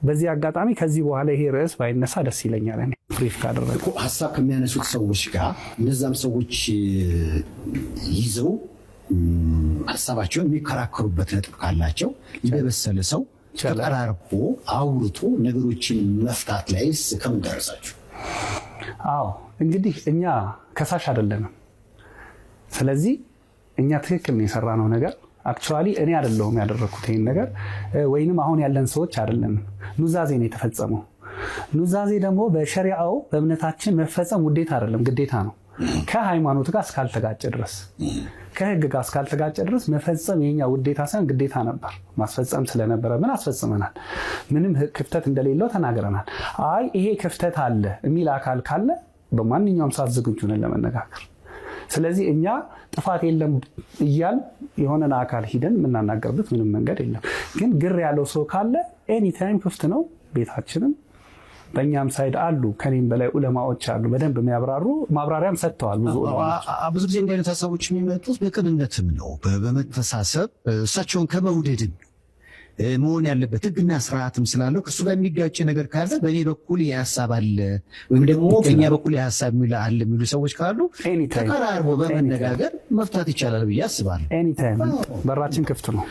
በዚህ አጋጣሚ ከዚህ በኋላ ይሄ ርዕስ ባይነሳ ደስ ይለኛል። እኔ ብሪፍ ካደረገ ሀሳብ ከሚያነሱት ሰዎች ጋር እነዛም ሰዎች ይዘው ሀሳባቸውን የሚከራከሩበት ነጥብ ካላቸው እንደበሰለ ሰው ተቀራርቦ አውርቶ ነገሮችን መፍታት ላይስ ከምን ደረሳችሁ? አዎ እንግዲህ እኛ ከሳሽ አይደለንም። ስለዚህ እኛ ትክክል ነው የሰራነው ነገር አክቹዋሊ እኔ አይደለሁም ያደረኩት ይሄን ነገር ወይንም አሁን ያለን ሰዎች አይደለም። ኑዛዜ ነው የተፈጸመው። ኑዛዜ ደግሞ በሸሪዓው በእምነታችን መፈጸም ውዴታ አይደለም ግዴታ ነው። ከሃይማኖት ጋር እስካልተጋጨ ድረስ ከህግ ጋር እስካልተጋጨ ድረስ መፈጸም የኛ ውዴታ ሳይሆን ግዴታ ነበር። ማስፈጸም ስለነበረ ምን አስፈጽመናል። ምንም ክፍተት እንደሌለው ተናግረናል። አይ ይሄ ክፍተት አለ የሚል አካል ካለ በማንኛውም ሰዓት ዝግጁ ነን ለመነጋገር። ስለዚህ እኛ ጥፋት የለም እያል የሆነን አካል ሂደን የምናናገርበት ምንም መንገድ የለም። ግን ግር ያለው ሰው ካለ ኤኒ ታይም ክፍት ነው ቤታችንም። በእኛም ሳይድ አሉ ከኔም በላይ ዑለማዎች አሉ በደንብ የሚያብራሩ ማብራሪያም ሰጥተዋል። ብዙ ጊዜ እንዲህ አይነት ሀሳቦች የሚመጡት በቅንነትም ነው በመተሳሰብ እሳቸውን ከመውደድም መሆን ያለበት ህግና ስርዓትም ስላለው ከሱ ጋር የሚጋጭ ነገር ካለ በእኔ በኩል የሀሳብ አለ ወይም ደግሞ በእኛ በኩል የሀሳብ አለ የሚሉ ሰዎች ካሉ ተቀራርቦ በመነጋገር መፍታት ይቻላል ብዬ አስባለሁ። ኤኒ ታይም በራችን ክፍት ነው።